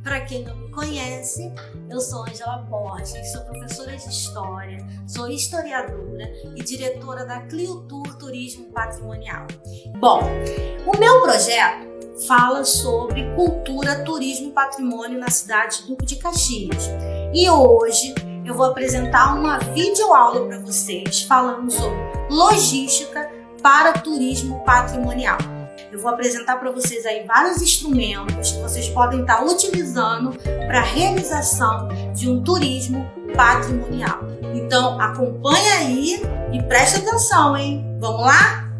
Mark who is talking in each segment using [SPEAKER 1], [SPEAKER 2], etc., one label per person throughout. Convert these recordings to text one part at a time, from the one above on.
[SPEAKER 1] Para quem não me conhece, eu sou Ângela Borges, sou professora de História, sou historiadora e diretora da Cliotur Turismo Patrimonial. Bom, o meu projeto fala sobre cultura, turismo e patrimônio na cidade de Duque de Caxias. E hoje eu vou apresentar uma videoaula para vocês falando sobre logística para turismo patrimonial. Eu vou apresentar para vocês aí vários instrumentos que vocês podem estar utilizando para a realização de um turismo patrimonial. Então acompanha aí e preste atenção, hein? Vamos lá?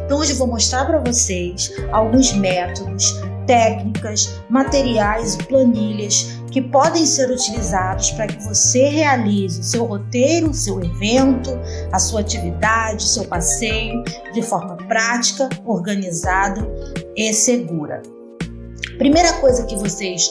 [SPEAKER 1] Então hoje eu vou mostrar para vocês alguns métodos, técnicas, materiais e planilhas que podem ser utilizados para que você realize o seu roteiro, o seu evento, a sua atividade, o seu passeio de forma prática, organizada e segura. Primeira coisa que vocês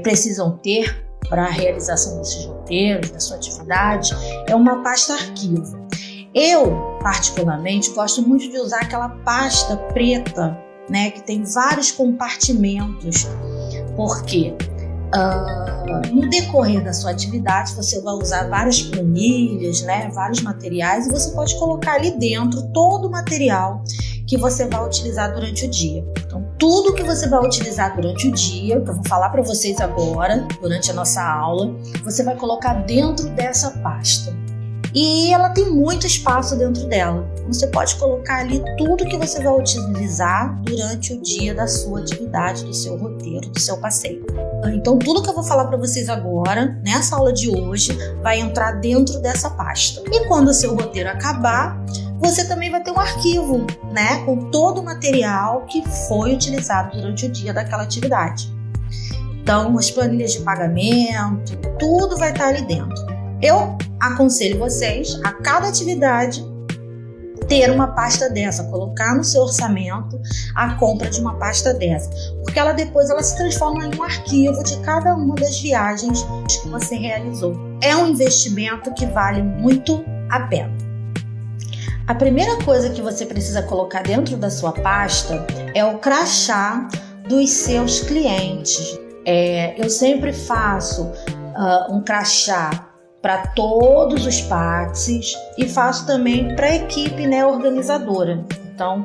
[SPEAKER 1] precisam ter para a realização desses roteiros, da sua atividade, é uma pasta arquivo. Eu, particularmente, gosto muito de usar aquela pasta preta, né, que tem vários compartimentos, porque no decorrer da sua atividade você vai usar várias planilhas, né, vários materiais, e você pode colocar ali dentro todo o material que você vai utilizar durante o dia. Então, tudo que você vai utilizar durante o dia, que eu vou falar para vocês agora, durante a nossa aula, você vai colocar dentro dessa pasta. E ela tem muito espaço dentro dela. Você pode colocar ali tudo que você vai utilizar durante o dia da sua atividade, do seu roteiro, do seu passeio. Então, tudo que eu vou falar para vocês agora, nessa aula de hoje, vai entrar dentro dessa pasta. E quando o seu roteiro acabar, você também vai ter um arquivo, né, com todo o material que foi utilizado durante o dia daquela atividade. Então, as planilhas de pagamento, tudo vai estar ali dentro. Eu aconselho vocês, a cada atividade, ter uma pasta dessa, colocar no seu orçamento a compra de uma pasta dessa, porque ela depois se transforma em um arquivo de cada uma das viagens que você realizou. É um investimento que vale muito a pena. A primeira coisa que você precisa colocar dentro da sua pasta é o crachá dos seus clientes. Eu sempre faço um crachá para todos os PAXs e faço também para a equipe, né, organizadora. Então,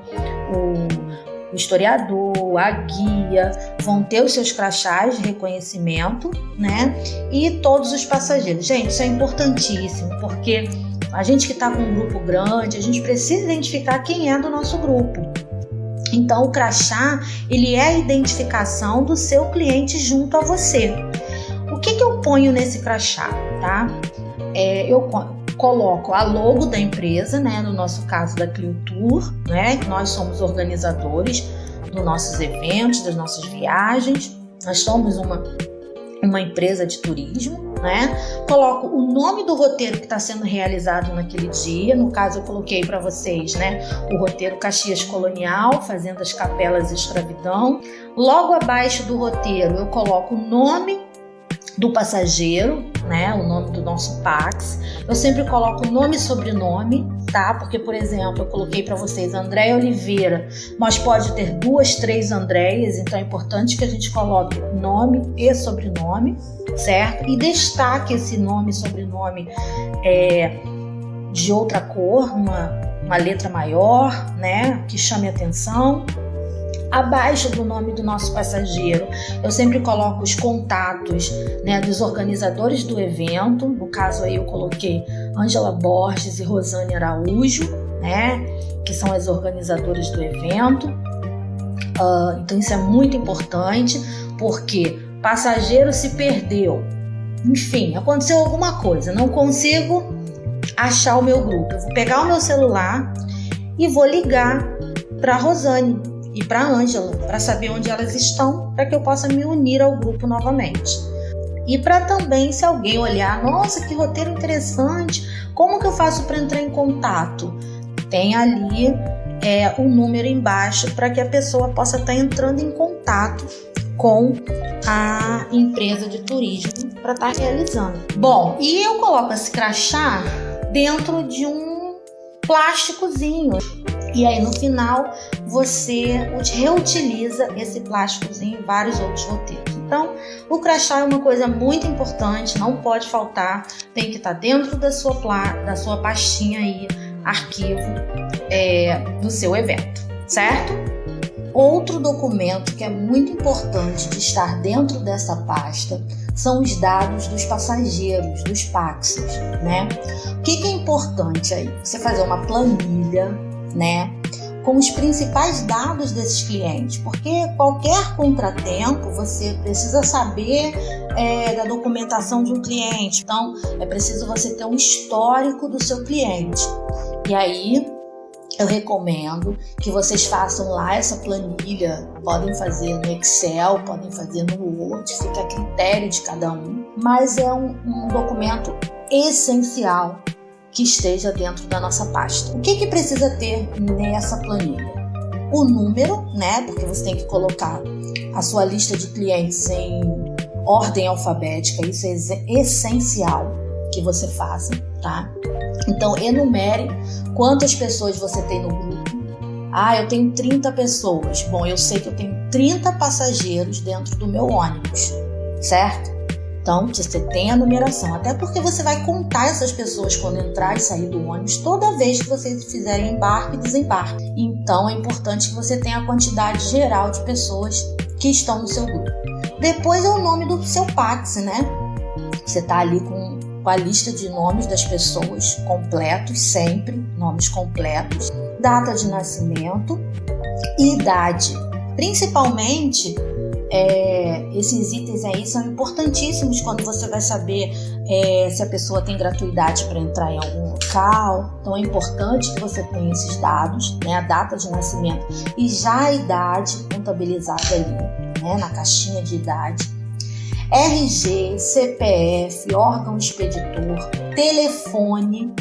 [SPEAKER 1] o historiador, a guia vão ter os seus crachás de reconhecimento, né, e todos os passageiros. Gente, isso é importantíssimo, porque a gente que está com um grupo grande, a gente precisa identificar quem é do nosso grupo. Então, o crachá, ele é a identificação do seu cliente junto a você. O que eu ponho nesse crachá, tá? Eu coloco a logo da empresa, né? No nosso caso da Cliotur, né? Nós somos organizadores dos nossos eventos, das nossas viagens. Nós somos uma empresa de turismo, né? Coloco o nome do roteiro que está sendo realizado naquele dia. No caso, eu coloquei para vocês, né, o roteiro Caxias Colonial, Fazendas Capelas e Escravidão. Logo abaixo do roteiro, eu coloco o nome do passageiro, né, o nome do nosso PAX. Eu sempre coloco nome e sobrenome, tá? Porque, por exemplo, eu coloquei para vocês Andréia Oliveira, mas pode ter 2, 3 Andréias, então é importante que a gente coloque nome e sobrenome, certo? E destaque esse nome e sobrenome de outra cor, uma letra maior, né, que chame atenção. Abaixo do nome do nosso passageiro, eu sempre coloco os contatos, né, dos organizadores do evento. No caso aí eu coloquei Ângela Borges e Rosane Araújo, né, que são as organizadoras do evento. Então isso é muito importante, porque passageiro se perdeu, enfim, aconteceu alguma coisa, não consigo achar o meu grupo. Eu vou pegar o meu celular e vou ligar para a Rosane e para a Ângela, para saber onde elas estão, para que eu possa me unir ao grupo novamente. E para também, se alguém olhar, nossa, que roteiro interessante, como que eu faço para entrar em contato? Tem ali o número embaixo para que a pessoa possa estar entrando em contato com a empresa de turismo para estar realizando. Bom, e eu coloco esse crachá dentro de um plásticozinho. E aí no final você reutiliza esse plásticozinho em vários outros roteiros. Então o crachá é uma coisa muito importante, não pode faltar, tem que estar dentro da sua pastinha aí, arquivo do seu evento, certo? Outro documento que é muito importante de estar dentro dessa pasta são os dados dos passageiros, dos Paxes, né? O que é importante aí? Você fazer uma planilha, né, com os principais dados desses clientes, porque qualquer contratempo você precisa saber da documentação de um cliente, então é preciso você ter um histórico do seu cliente. E aí eu recomendo que vocês façam lá essa planilha, podem fazer no Excel, podem fazer no Word, fica a critério de cada um, mas é um documento essencial que esteja dentro da nossa pasta. O que precisa ter nessa planilha? O número, né? Porque você tem que colocar a sua lista de clientes em ordem alfabética, isso é essencial que você faça, tá? Então, enumere quantas pessoas você tem no grupo. Eu tenho 30 pessoas. Bom, eu sei que eu tenho 30 passageiros dentro do meu ônibus, certo? Então, você tem a numeração, até porque você vai contar essas pessoas quando entrar e sair do ônibus toda vez que vocês fizerem embarque e desembarque. Então, é importante que você tenha a quantidade geral de pessoas que estão no seu grupo. Depois é o nome do seu Pax, né? Você está ali com a lista de nomes das pessoas completos, sempre, nomes completos, data de nascimento e idade. Principalmente, esses itens aí são importantíssimos quando você vai saber se a pessoa tem gratuidade para entrar em algum local. Então é importante que você tenha esses dados, né, a data de nascimento e já a idade contabilizada ali, né, na caixinha de idade. RG, CPF, órgão expeditor, telefone,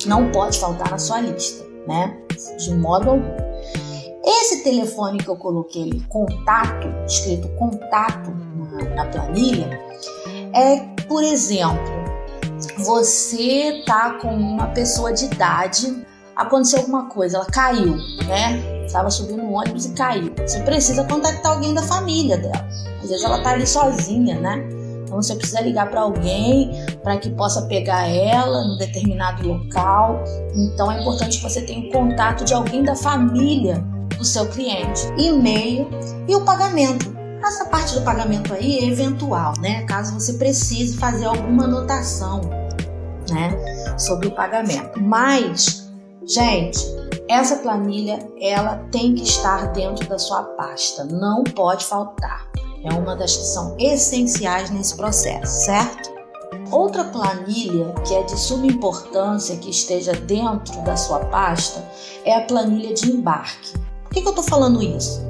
[SPEAKER 1] não pode faltar na sua lista, né? De modo algum. Esse telefone que eu coloquei ali, contato, escrito contato na planilha, por exemplo, você tá com uma pessoa de idade, aconteceu alguma coisa, ela caiu, né? Estava subindo no ônibus e caiu. Você precisa contactar alguém da família dela. Às vezes ela tá ali sozinha, né? Então você precisa ligar para alguém para que possa pegar ela em determinado local. Então é importante que você tenha o contato de alguém da família do seu cliente, e-mail e o pagamento. Essa parte do pagamento aí é eventual, né? Caso você precise fazer alguma anotação, né, sobre o pagamento. Mas, gente, essa planilha, ela tem que estar dentro da sua pasta, não pode faltar. É uma das que são essenciais nesse processo, certo? Outra planilha que é de suma importância que esteja dentro da sua pasta é a planilha de embarque. Por que eu estou falando isso?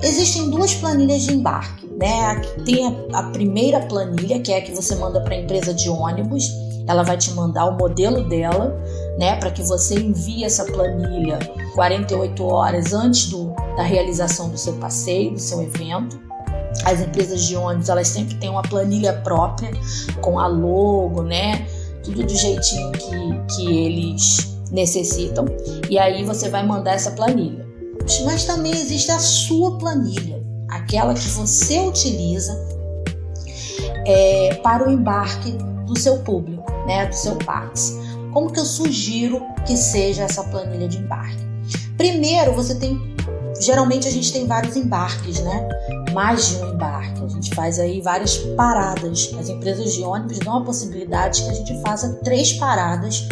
[SPEAKER 1] Existem duas planilhas de embarque, né? Tem a primeira planilha, que é a que você manda para a empresa de ônibus. Ela vai te mandar o modelo dela, né, para que você envie essa planilha 48 horas antes da realização do seu passeio, do seu evento. As empresas de ônibus, elas sempre têm uma planilha própria, com a logo, né, tudo do jeitinho que eles necessitam. E aí você vai mandar essa planilha. Mas também existe a sua planilha, aquela que você utiliza para o embarque do seu público, né, do seu Pax. Como que eu sugiro que seja essa planilha de embarque? Primeiro, geralmente a gente tem vários embarques, né? Mais de um embarque. A gente faz aí várias paradas. As empresas de ônibus dão a possibilidade que a gente faça 3 paradas,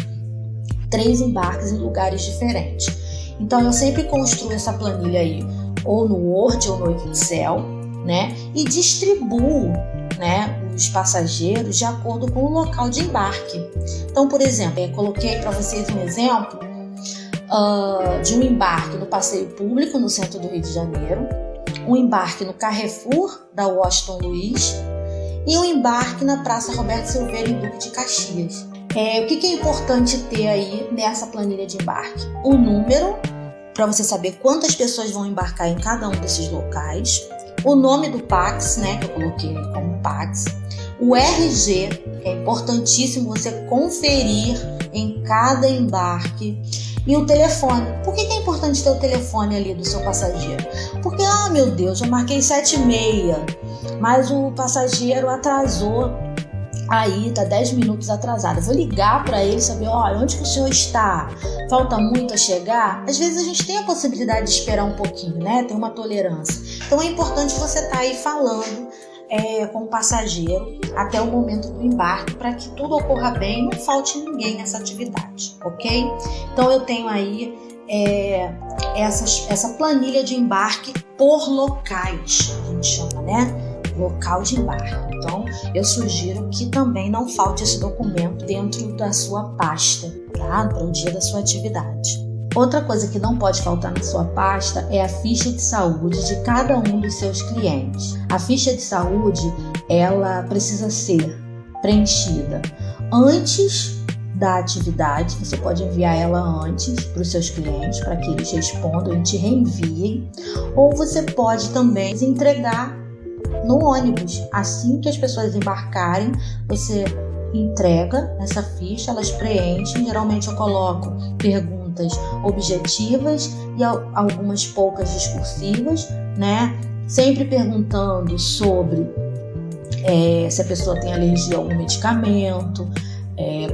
[SPEAKER 1] 3 embarques em lugares diferentes. Então eu sempre construo essa planilha aí, ou no Word ou no Excel, né? E distribuo, né, os passageiros de acordo com o local de embarque. Então, por exemplo, eu coloquei para vocês um exemplo de um embarque no passeio público no centro do Rio de Janeiro, um embarque no Carrefour da Washington Luiz e um embarque na Praça Roberto Silveira em Duque de Caxias. O que é importante ter aí nessa planilha de embarque? O número, para você saber quantas pessoas vão embarcar em cada um desses locais, o nome do Pax, né, que eu coloquei como Pax, o RG, que é importantíssimo você conferir em cada embarque,
[SPEAKER 2] E o telefone. Por que é importante ter o telefone ali do seu passageiro? Porque, meu Deus, eu marquei 7h30, mas o passageiro atrasou. Aí tá 10 minutos atrasado. Eu vou ligar para ele, saber, onde que o senhor está? Falta muito a chegar? Às vezes a gente tem a possibilidade de esperar um pouquinho, né? Tem uma tolerância. Então é importante você estar aí falando com o passageiro até o momento do embarque, para que tudo ocorra bem e não falte ninguém nessa atividade, ok? Então eu tenho aí essa planilha de embarque por locais, a gente chama, né? Local de embarque. Então, eu sugiro que também não falte esse documento dentro da sua pasta, tá? Para o dia da sua atividade. Outra coisa que não pode faltar na sua pasta é a ficha de saúde de cada um dos seus clientes. A ficha de saúde, ela precisa ser preenchida antes da atividade. Você pode enviar ela antes para os seus clientes, para que eles respondam e te reenviem. Ou você pode também entregar no ônibus. Assim que as pessoas embarcarem, você entrega essa ficha, elas preenchem. Geralmente eu coloco perguntas objetivas e algumas poucas discursivas, né? Sempre perguntando sobre se a pessoa tem alergia a algum medicamento,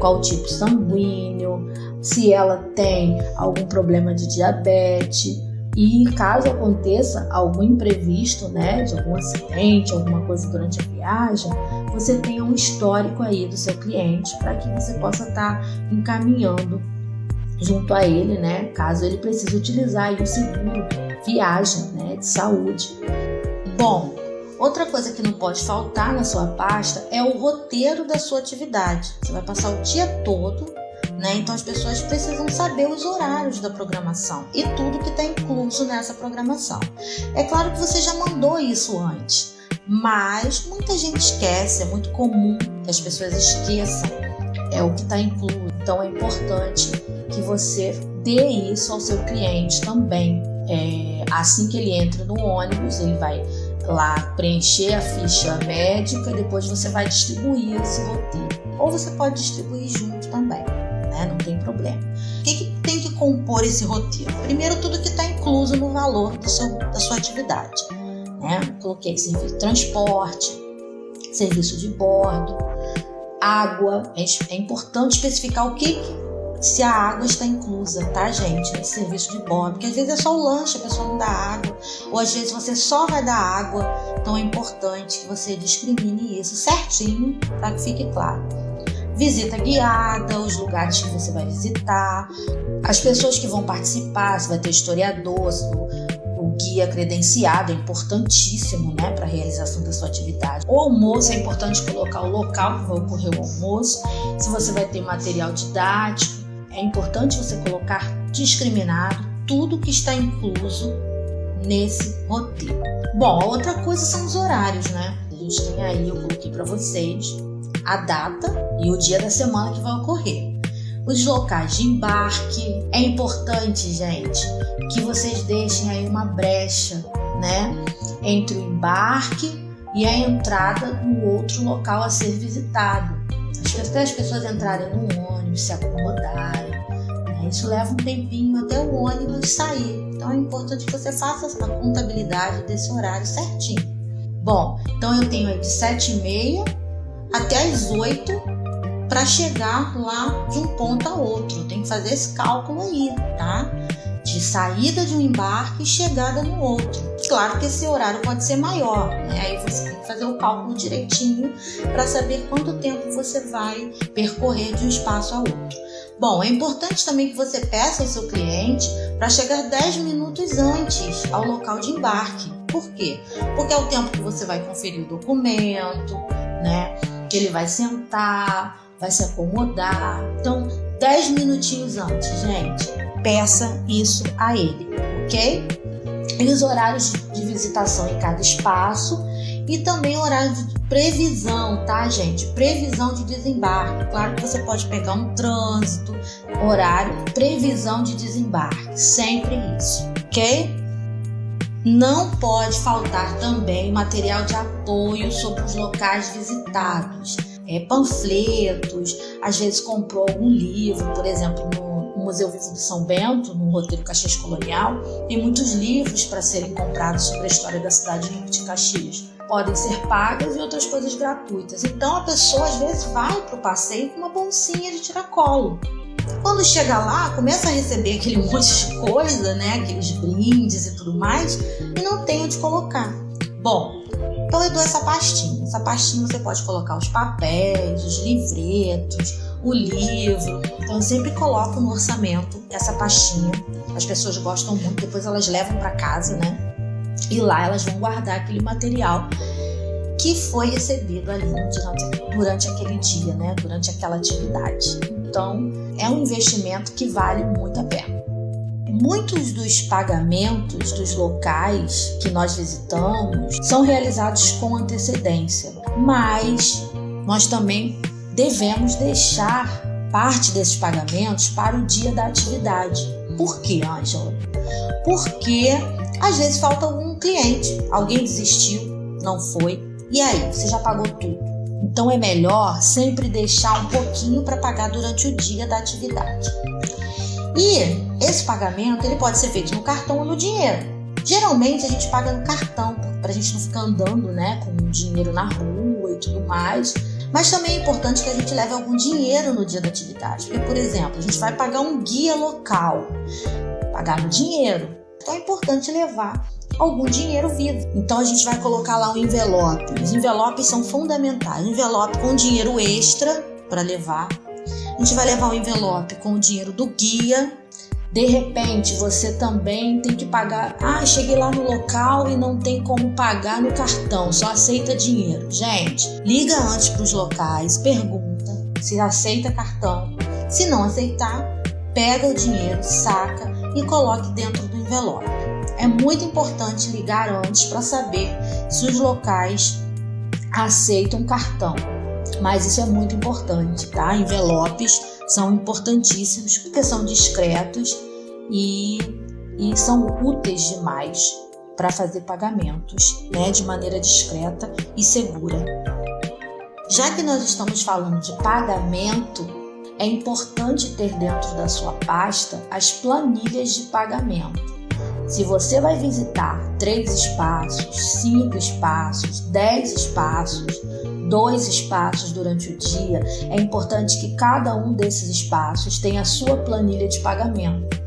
[SPEAKER 2] qual o tipo sanguíneo, se ela tem algum problema de diabetes. E caso aconteça algum imprevisto, né, de algum acidente, alguma coisa durante a viagem, você tenha um histórico aí do seu cliente para que você possa estar encaminhando junto a ele, né, caso ele precise utilizar aí o seguro viagem, né, de saúde. Bom, outra coisa que não pode faltar na sua pasta é o roteiro da sua atividade. Você vai passar o dia todo, né? Então as pessoas precisam saber os horários da programação e tudo que está incluso nessa programação. É claro que você já mandou isso antes, mas muita gente esquece, é muito comum que as pessoas esqueçam o que está incluso. Então é importante que você dê isso ao seu cliente também. Assim que ele entra no ônibus, ele vai lá preencher a ficha médica e depois você vai distribuir esse roteiro. Ou você pode distribuir junto também. Não tem problema. O que tem que compor esse roteiro? Primeiro, tudo que está incluso no valor da sua atividade, né? Coloquei serviço de transporte, serviço de bordo, água. É importante especificar se a água está inclusa, tá, gente? Nesse serviço de bordo, porque às vezes é só o lanche, a pessoa não dá água, ou às vezes você só vai dar água. Então é importante que você discrimine isso certinho, para que fique claro. Visita guiada, os lugares que você vai visitar, as pessoas que vão participar, se vai ter historiador, o guia credenciado, é importantíssimo, né, para a realização da sua atividade. O almoço, é importante colocar o local que vai ocorrer o almoço, se você vai ter material didático, é importante você colocar discriminado tudo que está incluso nesse roteiro. Bom, a outra coisa são os horários, né? A gente tem aí, eu coloquei para vocês, a data e o dia da semana que vai ocorrer. Os locais de embarque. É importante, gente, que vocês deixem aí uma brecha, né, entre o embarque e a entrada no outro local a ser visitado. Até as pessoas entrarem no ônibus, se acomodarem, né? Isso leva um tempinho até o ônibus sair. Então é importante que você faça a contabilidade desse horário certinho. Bom, então eu tenho aí de 7h30 até as 8 para chegar lá de um ponto a outro. Tem que fazer esse cálculo aí, tá? De saída de um embarque e chegada no outro. Claro que esse horário pode ser maior, né? Aí você tem que fazer o cálculo direitinho para saber quanto tempo você vai percorrer de um espaço a outro. Bom, é importante também que você peça ao seu cliente para chegar 10 minutos antes ao local de embarque. Por quê? Porque é o tempo que você vai conferir o documento, né? Que ele vai sentar, vai se acomodar. Então, 10 minutinhos antes, gente, peça isso a ele, ok? E os horários de visitação em cada espaço e também horário de previsão, tá, gente? Previsão de desembarque. Claro que você pode pegar um trânsito, horário, previsão de desembarque, sempre isso, ok? Não pode faltar também material de apoio sobre os locais visitados, panfletos, às vezes comprou algum livro, por exemplo, no Museu Vivo do São Bento, no roteiro Caxias Colonial, tem muitos livros para serem comprados sobre a história da cidade de Caxias. Podem ser pagas e outras coisas gratuitas. Então a pessoa às vezes vai para o passeio com uma bolsinha de tiracolo. Quando chega lá, começa a receber aquele monte de coisa, né? Aqueles brindes e tudo mais, e não tem onde colocar. Bom, então eu dou essa pastinha. Essa pastinha você pode colocar os papéis, os livretos, o livro. Então eu sempre coloco no orçamento essa pastinha. As pessoas gostam muito, depois elas levam para casa, né? E lá elas vão guardar aquele material que foi recebido ali durante aquele dia, né? Durante aquela atividade. Então, é um investimento que vale muito a pena. Muitos dos pagamentos dos locais que nós visitamos são realizados com antecedência, mas nós também devemos deixar parte desses pagamentos para o dia da atividade. Por quê, Ângela? Porque às vezes falta um cliente, alguém desistiu, não foi, e aí, você já pagou tudo. Então é melhor sempre deixar um pouquinho para pagar durante o dia da atividade. E esse pagamento ele pode ser feito no cartão ou no dinheiro. Geralmente a gente paga no cartão, para a gente não ficar andando, né, com o dinheiro na rua e tudo mais. Mas também é importante que a gente leve algum dinheiro no dia da atividade. Porque, por exemplo, a gente vai pagar um guia local, pagar no dinheiro. Então é importante levar algum dinheiro vivo. Então a gente vai colocar lá um envelope. Os envelopes são fundamentais. Um envelope com dinheiro extra para levar. A gente vai levar um envelope com o dinheiro do guia. De repente você também tem que pagar. Cheguei lá no local e não tem como pagar no cartão, só aceita dinheiro. Gente, liga antes para os locais, pergunta se aceita cartão. Se não aceitar, pega o dinheiro, saca e coloque dentro do envelope. É muito importante ligar antes para saber se os locais aceitam cartão. Mas isso é muito importante, tá? Envelopes são importantíssimos porque são discretos e são úteis demais para fazer pagamentos, né? De maneira discreta e segura. Já que nós estamos falando de pagamento, é importante ter dentro da sua pasta as planilhas de pagamento. Se você vai visitar 3 espaços, 5 espaços, 10 espaços, 2 espaços durante o dia, é importante que cada um desses espaços tenha a sua planilha de pagamento.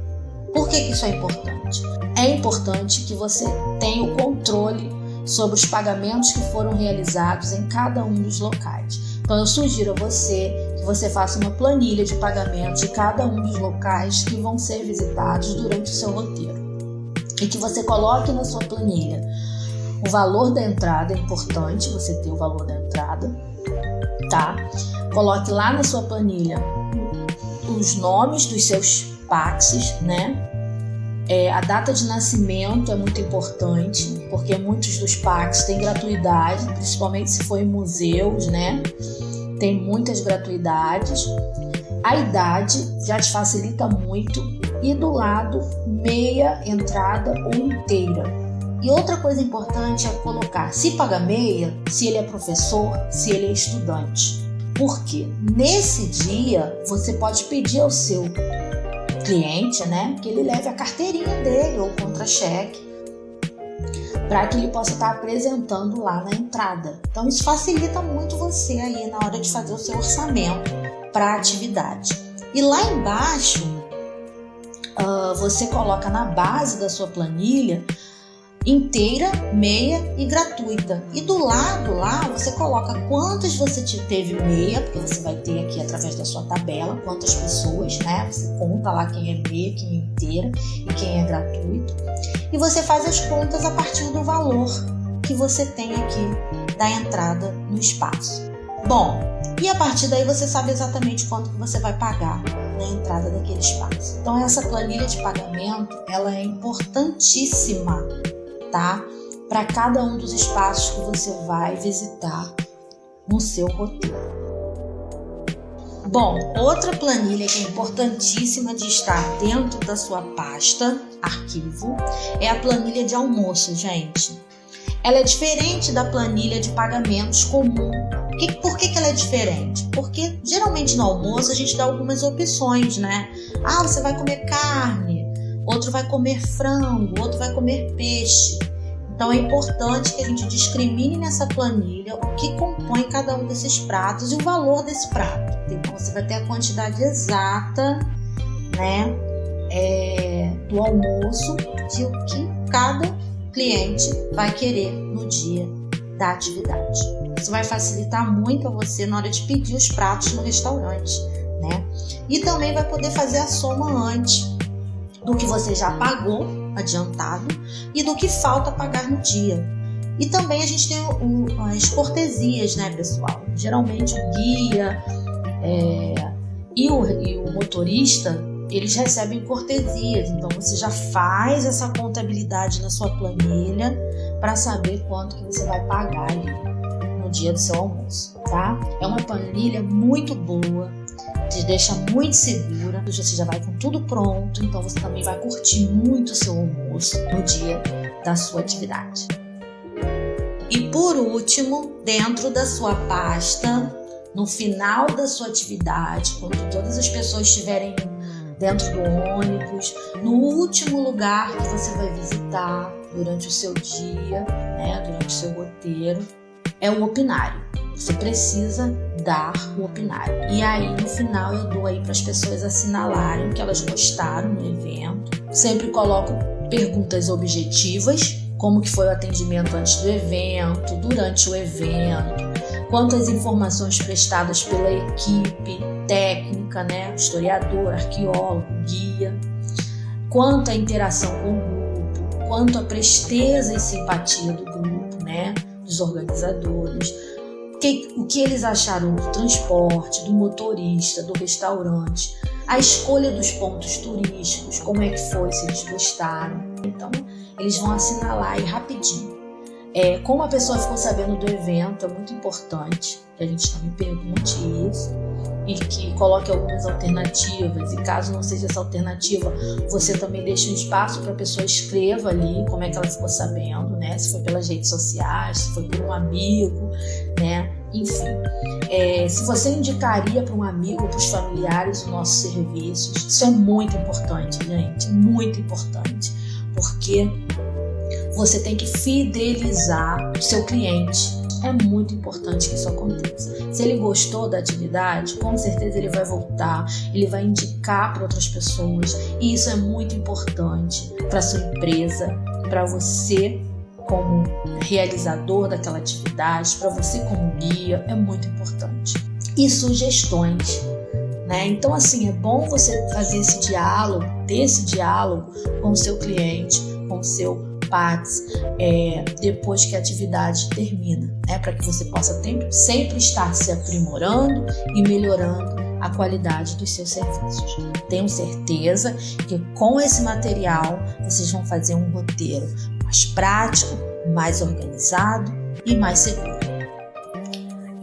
[SPEAKER 2] Por que isso é importante? É importante que você tenha o controle sobre os pagamentos que foram realizados em cada um dos locais. Então eu sugiro a você que você faça uma planilha de pagamento de cada um dos locais que vão ser visitados durante o seu roteiro. E que você coloque na sua planilha o valor da entrada. É importante você ter o valor da entrada, tá? Coloque lá na sua planilha os nomes dos seus Paxes, né? A data de nascimento é muito importante, porque muitos dos Paxes têm gratuidade, principalmente se for em museus, né? Tem muitas gratuidades. A idade já te facilita muito. E do lado, meia entrada ou inteira. E outra coisa importante é colocar, se paga meia, se ele é professor, se ele é estudante. Porque nesse dia você pode pedir ao seu cliente, né, que ele leve a carteirinha dele ou contra-cheque para que ele possa estar apresentando lá na entrada. Então isso facilita muito você aí na hora de fazer o seu orçamento para a atividade. E lá embaixo você coloca na base da sua planilha inteira, meia e gratuita. E do lado lá você coloca quantas você teve meia, porque você vai ter aqui através da sua tabela quantas pessoas, né? Você conta lá quem é meia, quem é inteira e quem é gratuito. E você faz as contas a partir do valor que você tem aqui da entrada no espaço. Bom, e a partir daí você sabe exatamente quanto que você vai pagar na entrada daquele espaço. Então essa planilha de pagamento, ela é importantíssima, tá? Para cada um dos espaços que você vai visitar no seu roteiro. Bom, outra planilha que é importantíssima de estar dentro da sua pasta, arquivo, é a planilha de almoço, gente. Ela é diferente da planilha de pagamentos comum Por que ela é diferente? Porque geralmente no almoço a gente dá algumas opções, né? Ah, você vai comer carne, outro vai comer frango, outro vai comer peixe. Então é importante que a gente discrimine nessa planilha o que compõe cada um desses pratos e o valor desse prato. Então você vai ter a quantidade exata, né, do almoço de o que cada cliente vai querer no dia da atividade. Isso vai facilitar muito a você na hora de pedir os pratos no restaurante, né? E também vai poder fazer a soma antes do que você já pagou adiantado e do que falta pagar no dia. E também a gente tem as cortesias, né, pessoal? Geralmente o guia e o motorista, eles recebem cortesias. Então você já faz essa contabilidade na sua planilha para saber quanto que você vai pagar ali no dia do seu almoço, tá? É uma planilha muito boa, te deixa muito segura, você já vai com tudo pronto, então você também vai curtir muito o seu almoço no dia da sua atividade. E por último, dentro da sua pasta, no final da sua atividade, quando todas as pessoas estiverem dentro do ônibus, no último lugar que você vai visitar durante o seu dia, né, durante o seu roteiro, é o opinário. Você precisa dar o opinário. E aí, no final, eu dou aí para as pessoas assinalarem que elas gostaram do evento. Sempre coloco perguntas objetivas, como que foi o atendimento antes do evento, durante o evento, quantas informações prestadas pela equipe técnica, né, historiador, arqueólogo, guia, quanto a interação com o grupo, quanto a presteza e simpatia do grupo, né, dos organizadores, o que eles acharam do transporte, do motorista, do restaurante, a escolha dos pontos turísticos, como é que foi, se eles gostaram. Então, eles vão assinalar aí rapidinho. Como a pessoa ficou sabendo do evento, é muito importante que a gente também pergunte isso e que coloque algumas alternativas. E caso não seja essa alternativa, você também deixa um espaço para a pessoa escreva ali como é que ela ficou sabendo, né? Se foi pelas redes sociais, se foi por um amigo, né? Enfim, se você indicaria para um amigo ou para os familiares os nossos serviços, isso é muito importante, gente, muito importante, porque você tem que fidelizar o seu cliente. É muito importante que isso aconteça. Se ele gostou da atividade, com certeza ele vai voltar, ele vai indicar para outras pessoas. E isso é muito importante para a sua empresa, para você como realizador daquela atividade, para você como guia, é muito importante. E sugestões, né? Então, assim, é bom você fazer esse diálogo, ter esse diálogo com o seu cliente, com o seu PATS, depois que a atividade termina, né? Para que você possa sempre estar se aprimorando e melhorando a qualidade dos seus serviços. Tenho certeza que com esse material vocês vão fazer um roteiro mais prático, mais organizado e mais seguro.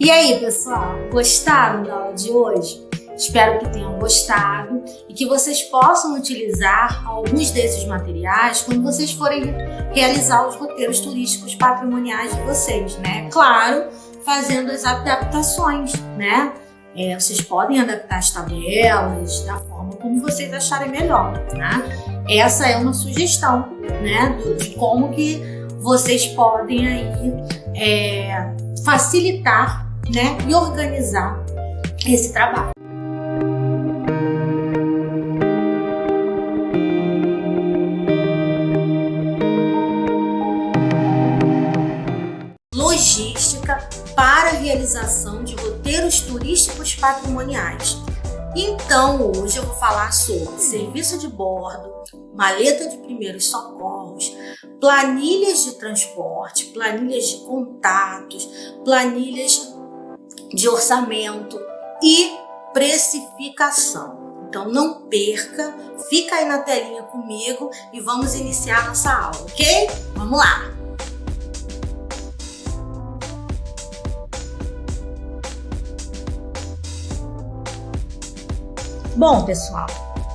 [SPEAKER 1] E aí, pessoal, gostaram da aula de hoje? Espero que tenham gostado e que vocês possam utilizar alguns desses materiais quando vocês forem realizar os roteiros turísticos patrimoniais de vocês, né? Claro, fazendo as adaptações, né? Vocês podem adaptar as tabelas da forma como vocês acharem melhor, né? Essa é uma sugestão, né? De como que vocês podem aí facilitar, né? E organizar esse trabalho. Logística para a realização de roteiros turísticos patrimoniais. Então, hoje eu vou falar sobre serviço de bordo, maleta de primeiros socorros, planilhas de transporte, planilhas de contatos, planilhas de orçamento e precificação. Então, não perca, fica aí na telinha comigo e vamos iniciar nossa aula, ok? Vamos lá!
[SPEAKER 2] Bom, pessoal,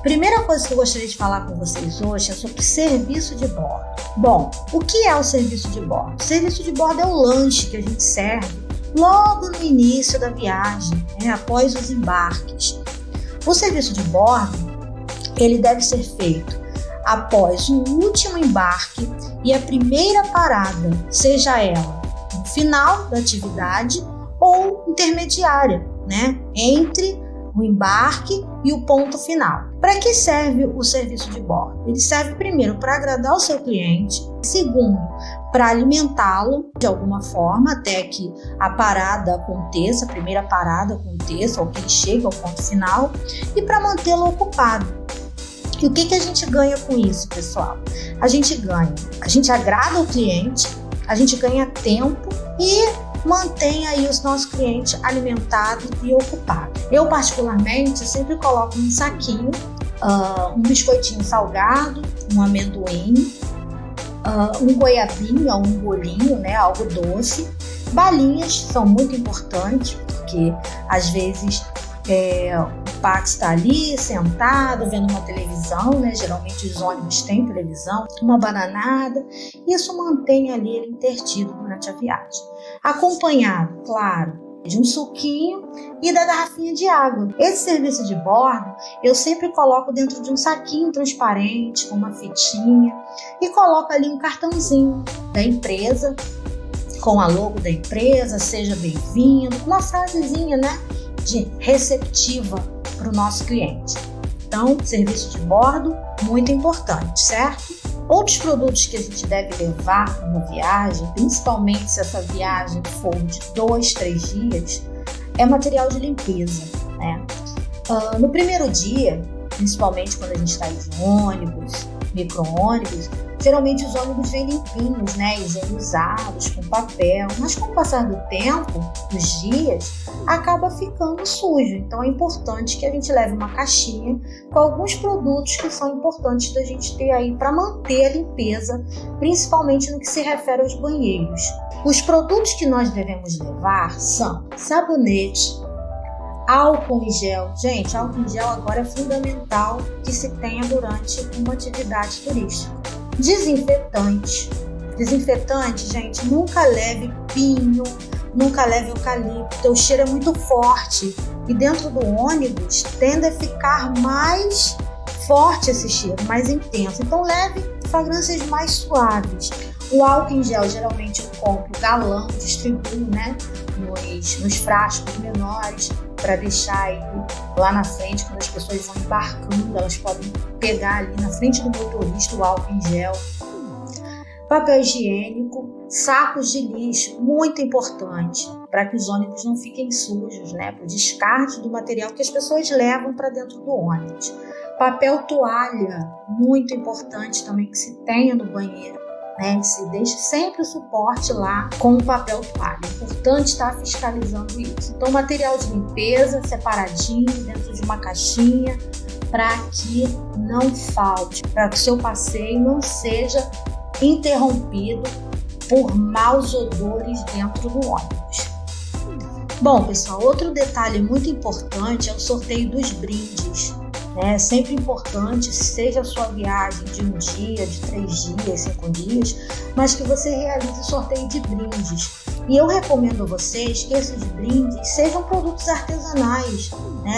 [SPEAKER 2] primeira coisa que eu gostaria de falar com vocês hoje é sobre serviço de bordo. Bom, o que é o serviço de bordo? O serviço de bordo é o lanche que a gente serve logo no início da viagem, após os embarques. O serviço de bordo, ele deve ser feito após o último embarque e a primeira parada, seja ela no final da atividade ou intermediária, entre o embarque e o ponto final. Para que serve o serviço de bordo? Ele serve primeiro para agradar o seu cliente, segundo, para alimentá-lo de alguma forma até que a parada aconteça, a primeira parada aconteça, ou que ele chegue ao ponto final, e para mantê-lo ocupado. E o que a gente ganha com isso, pessoal? A gente agrada o cliente, a gente ganha tempo e mantém aí os nossos clientes alimentados e ocupados. Eu, particularmente, sempre coloco num saquinho um biscoitinho salgado, um amendoim, um goiabinho ou um bolinho, algo doce. Balinhas são muito importantes, porque às vezes o Pax está ali sentado vendo uma televisão, geralmente os ônibus têm televisão, uma bananada. Isso mantém ali ele intertido durante a viagem. Acompanhado, claro, de um suquinho e da garrafinha de água. Esse serviço de bordo eu sempre coloco dentro de um saquinho transparente, com uma fitinha, e coloco ali um cartãozinho da empresa, com a logo da empresa, seja bem-vindo, uma frasezinha, de receptiva para o nosso cliente. Então, serviço de bordo, muito importante, certo? Outros produtos que a gente deve levar numa viagem, principalmente se essa viagem for de 2, 3 dias, é material de limpeza, No primeiro dia, principalmente quando a gente está de ônibus, micro-ônibus, geralmente os ônibus vêm limpinhos, higienizados, com papel, mas com o passar do tempo, dos dias, acaba ficando sujo. Então é importante que a gente leve uma caixinha com alguns produtos que são importantes da gente ter aí para manter a limpeza, principalmente no que se refere aos banheiros. Os produtos que nós devemos levar são sabonete, álcool em gel. Gente, álcool em gel agora é fundamental que se tenha durante uma atividade turística. Desinfetante. Desinfetante, gente, nunca leve pinho, nunca leve eucalipto. O cheiro é muito forte e dentro do ônibus tende a ficar mais forte esse cheiro, mais intenso. Então leve fragrâncias mais suaves. O álcool em gel, geralmente eu compro galão, distribuo, nos frascos menores, para deixar aí lá na frente, quando as pessoas vão embarcando, elas podem pegar ali na frente do motorista o álcool em gel. Papel higiênico, sacos de lixo, muito importante, para que os ônibus não fiquem sujos, para o descarte do material que as pessoas levam para dentro do ônibus. Papel toalha, muito importante também que se tenha no banheiro. Se deixe sempre o suporte lá com o papel toalha. É importante estar fiscalizando isso. Então, material de limpeza separadinho dentro de uma caixinha para que não falte, para que o seu passeio não seja interrompido por maus odores dentro do ônibus. Bom, pessoal, outro detalhe muito importante é o sorteio dos brindes. É sempre importante, seja a sua viagem de 1 dia, de 3 dias, 5 dias, mas que você realize o sorteio de brindes. E eu recomendo a vocês que esses brindes sejam produtos artesanais.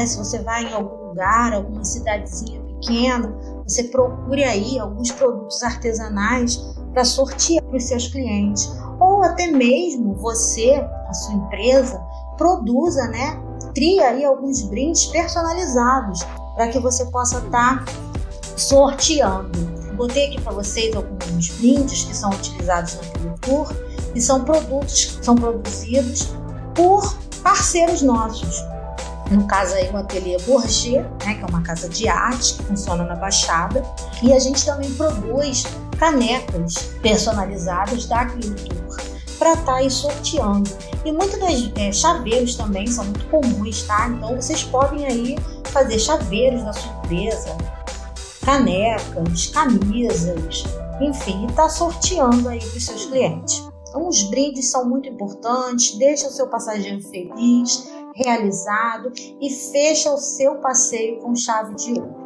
[SPEAKER 2] Se você vai em algum lugar, alguma cidadezinha pequena, você procure aí alguns produtos artesanais para sortear para os seus clientes. Ou até mesmo você, a sua empresa, produza, cria aí alguns brindes personalizados para que você possa estar sorteando. Botei aqui para vocês alguns brindes que são utilizados na Cliotour e são produtos que são produzidos por parceiros nossos. No caso aí o Ateliê Bourget, que é uma casa de arte que funciona na Baixada, e a gente também produz canecas personalizadas da Cliotour para estar aí sorteando. E muitos chaveiros também são muito comuns, Então vocês podem aí fazer chaveiros da sua empresa, canecas, camisas, enfim, e estar sorteando aí para os seus clientes. Então os brindes são muito importantes, deixa o seu passageiro feliz, realizado e fecha o seu passeio com chave de ouro.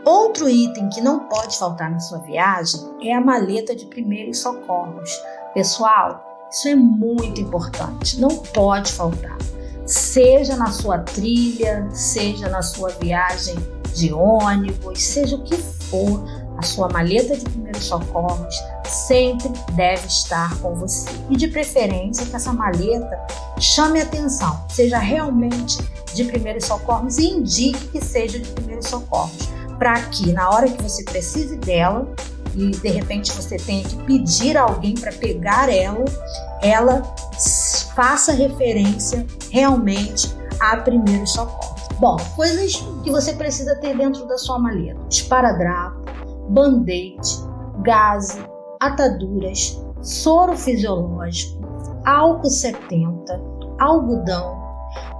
[SPEAKER 2] Outro item que não pode faltar na sua viagem é a maleta de primeiros socorros. Pessoal, Isso é muito importante, não pode faltar. Seja na sua trilha, seja na sua viagem de ônibus, seja o que for, a sua maleta de primeiros socorros sempre deve estar com você. E de preferência que essa maleta chame a atenção, seja realmente de primeiros socorros e indique que seja de primeiros socorros, para que na hora que você precise dela e de repente você tenha que pedir a alguém para pegar ela faça referência realmente a primeiros socorros. Bom, coisas que você precisa ter dentro da sua maleta: esparadrapo, band-aid, gaze, ataduras, soro fisiológico, álcool 70, algodão,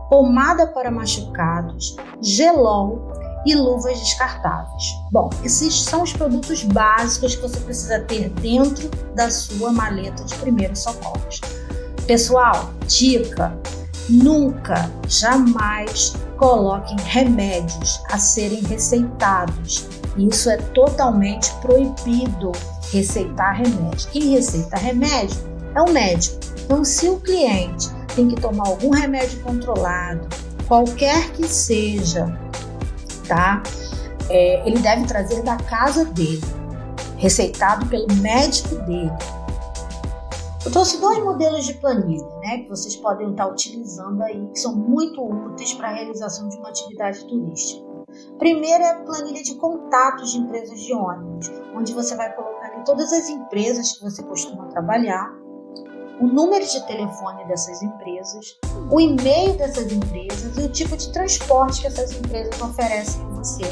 [SPEAKER 2] pomada para machucados, gelol e luvas descartáveis. Bom, esses são os produtos básicos que você precisa ter dentro da sua maleta de primeiros socorros. Pessoal, dica: nunca, jamais coloquem remédios a serem receitados. Isso é totalmente proibido, receitar remédio. Quem receita remédio é o médico. Então, se o cliente tem que tomar algum remédio controlado, qualquer que seja, tá? Ele deve trazer da casa dele, receitado pelo médico dele. Eu trouxe 2 modelos de planilha, né, que vocês podem estar utilizando aí, que são muito úteis para a realização de uma atividade turística. Primeiro é a planilha de contatos de empresas de ônibus, onde você vai colocar ali todas as empresas que você costuma trabalhar, o número de telefone dessas empresas, o e-mail dessas empresas e o tipo de transporte que essas empresas oferecem a você.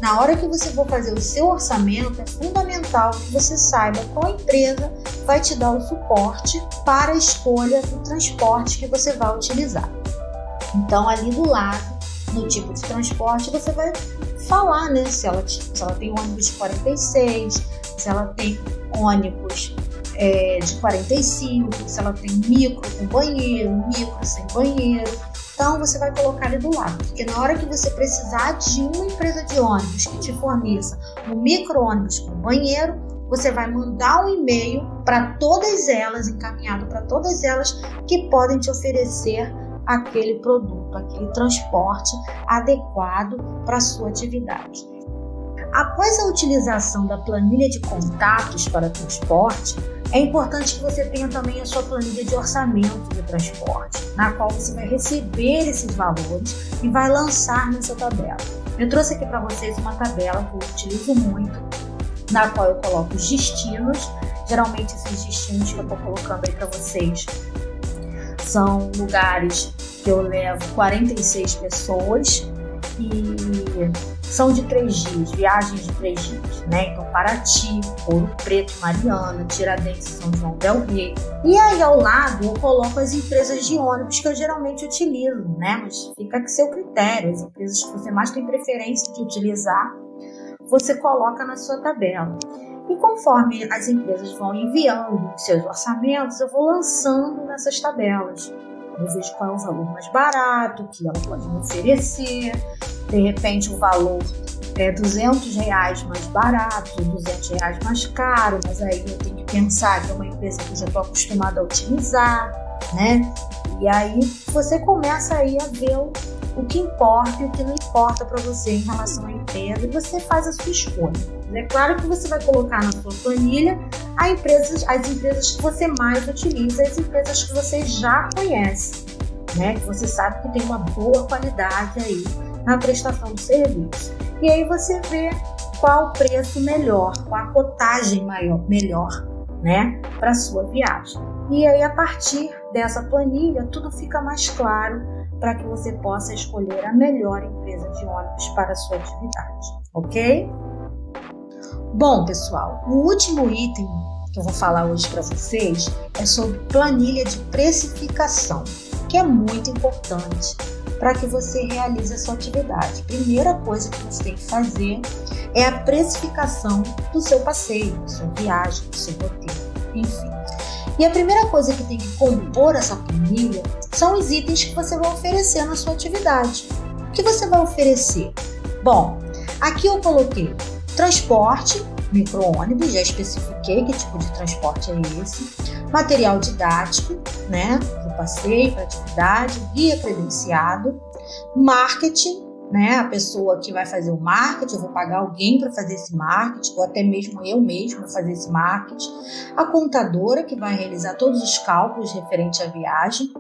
[SPEAKER 2] Na hora que você for fazer o seu orçamento, é fundamental que você saiba qual empresa vai te dar o suporte para a escolha do transporte que você vai utilizar. Então, ali do lado, no tipo de transporte, você vai falar, né, se ela tem ônibus de 46, se ela tem ônibus de 45, se ela tem micro com banheiro, micro sem banheiro. Então você vai colocar ali do lado, porque na hora que você precisar de uma empresa de ônibus que te forneça um micro-ônibus com banheiro, você vai mandar um e-mail para todas elas, encaminhado para todas elas que podem te oferecer aquele produto, aquele transporte adequado para a sua atividade. Após a utilização da planilha de contatos para transporte, é importante que você tenha também a sua planilha de orçamento de transporte, na qual você vai receber esses valores e vai lançar nessa tabela. Eu trouxe aqui para vocês uma tabela que eu utilizo muito, na qual eu coloco os destinos. Geralmente esses destinos que eu estou colocando aí para vocês são lugares que eu levo 46 pessoas e são de 3 dias, viagens de 3 dias, né? Então, Paraty, Ouro Preto, Mariana, Tiradentes, São João del Rei. E aí, ao lado, eu coloco as empresas de ônibus que eu geralmente utilizo, né? Mas fica a seu critério, as empresas que você mais tem preferência de utilizar, você coloca na sua tabela. E conforme as empresas vão enviando seus orçamentos, eu vou lançando nessas tabelas. Eu vejo qual é o valor mais barato que ela pode me oferecer. De repente o valor é R$200 mais barato, R$200 mais caro, mas aí eu tenho que pensar que é uma empresa que eu já estou acostumada a utilizar, né? E aí você começa aí a ver o que importa e o que não importa para você em relação à empresa, e você faz a sua escolha. É claro que você vai colocar na sua planilha as empresas que você mais utiliza, as empresas que você já conhece, né? Que você sabe que tem uma boa qualidade aí na prestação do serviço. E aí você vê qual o preço melhor, qual a cotagem melhor, né, para a sua viagem. E aí, a partir dessa planilha, tudo fica mais claro para que você possa escolher a melhor empresa de ônibus para a sua atividade, ok? Bom, pessoal, o último item que eu vou falar hoje para vocês é sobre planilha de precificação, que é muito importante para que você realize a sua atividade. Primeira coisa que você tem que fazer é a precificação do seu passeio, da sua viagem, do seu roteiro, enfim. E a primeira coisa que tem que compor essa planilha são os itens que você vai oferecer na sua atividade. O que você vai oferecer? Bom, aqui eu coloquei transporte, micro-ônibus, já especifiquei que tipo de transporte é esse. Material didático, né, para o passeio, para atividade, guia credenciado. Marketing, né, a pessoa que vai fazer o marketing, eu vou pagar alguém para fazer esse marketing, ou até mesmo eu mesmo vou fazer esse marketing. A contadora, que vai realizar todos os cálculos referentes à viagem.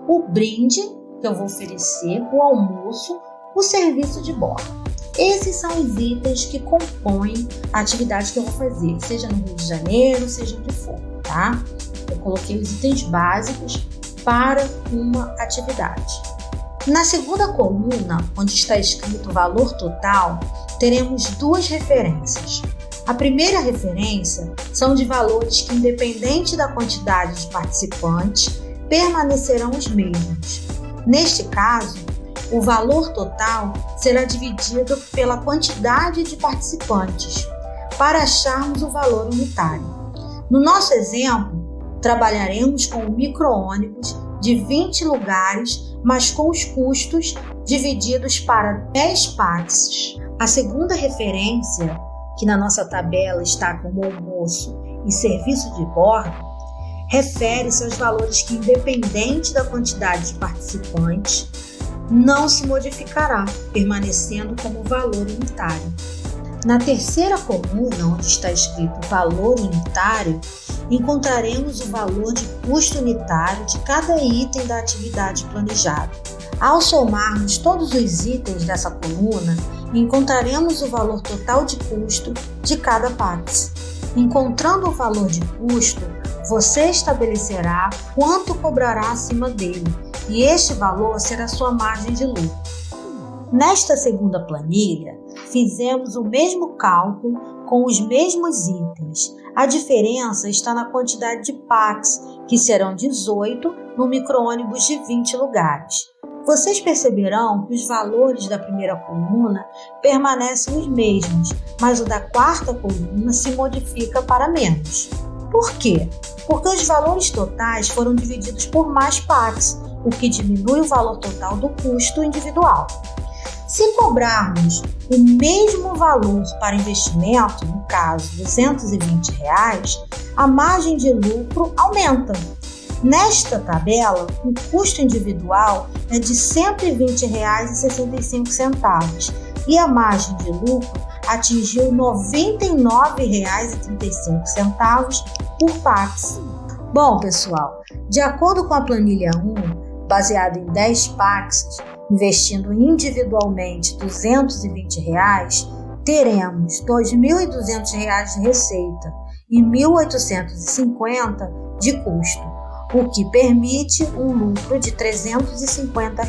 [SPEAKER 2] O brinde, que eu vou oferecer, o almoço, o serviço de bordo. Esses são os itens que compõem a atividade que eu vou fazer, seja no Rio de Janeiro, seja onde for, tá? Eu coloquei os itens básicos para uma atividade. Na segunda coluna, onde está escrito valor total, teremos duas referências. A primeira referência são de valores que, independente da quantidade de participantes, permanecerão os mesmos. Neste caso, o valor total será dividido pela quantidade de participantes, para acharmos o valor unitário. No nosso exemplo, trabalharemos com o micro-ônibus de 20 lugares, mas com os custos divididos para 10 pax. A segunda referência, que na nossa tabela está como almoço e serviço de bordo, refere-se aos valores que, independente da quantidade de participantes, não se modificará, permanecendo como valor unitário. Na terceira coluna, onde está escrito valor unitário, encontraremos o valor de custo unitário de cada item da atividade planejada. Ao somarmos todos os itens dessa coluna, encontraremos o valor total de custo de cada pax. Encontrando o valor de custo, você estabelecerá quanto cobrará acima dele, e este valor será sua margem de lucro. Nesta segunda planilha, fizemos o mesmo cálculo com os mesmos itens. A diferença está na quantidade de pax, que serão 18 no micro-ônibus de 20 lugares. Vocês perceberão que os valores da primeira coluna permanecem os mesmos, mas o da quarta coluna se modifica para menos. Por quê? Porque os valores totais foram divididos por mais pax, o que diminui o valor total do custo individual. Se cobrarmos o mesmo valor para investimento, no caso R$220, a margem de lucro aumenta. Nesta tabela, o custo individual é de R$ 120,65 e a margem de lucro atingiu R$ 99,35 por pax. Bom, pessoal, de acordo com a planilha 1, baseada em 10 pax, investindo individualmente R$ 220, teremos R$ 2.200 de receita e R$ 1.850 de custo, o que permite um lucro de R$ 350.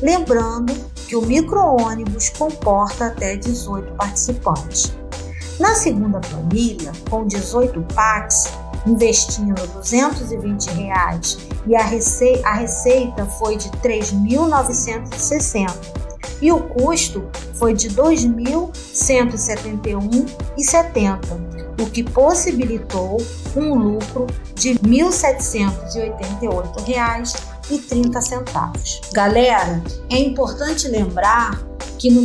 [SPEAKER 2] Lembrando que o micro-ônibus comporta até 18 participantes. Na segunda planilha, com 18 pax, investindo R$ 220 e a receita foi de R$ 3.960 e o custo foi de R$ 2.171,70, o que possibilitou um lucro de R$ 1.788,30. Galera, é importante lembrar que no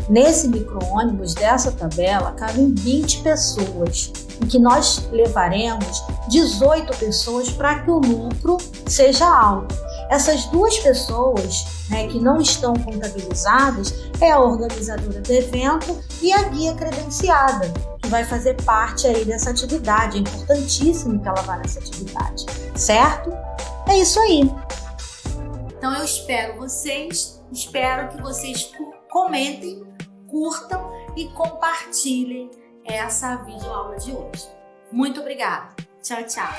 [SPEAKER 2] nesse micro-ônibus dessa tabela, cabem 20 pessoas e que nós levaremos 18 pessoas para que o lucro seja alto. Essas duas pessoas, que não estão contabilizadas é a organizadora do evento e a guia credenciada, que vai fazer parte aí dessa atividade. É importantíssimo que ela vá nessa atividade, certo? É isso aí.
[SPEAKER 1] Então eu espero que vocês comentem, curtam e compartilhem essa videoaula de hoje. Muito obrigada. Tchau, tchau.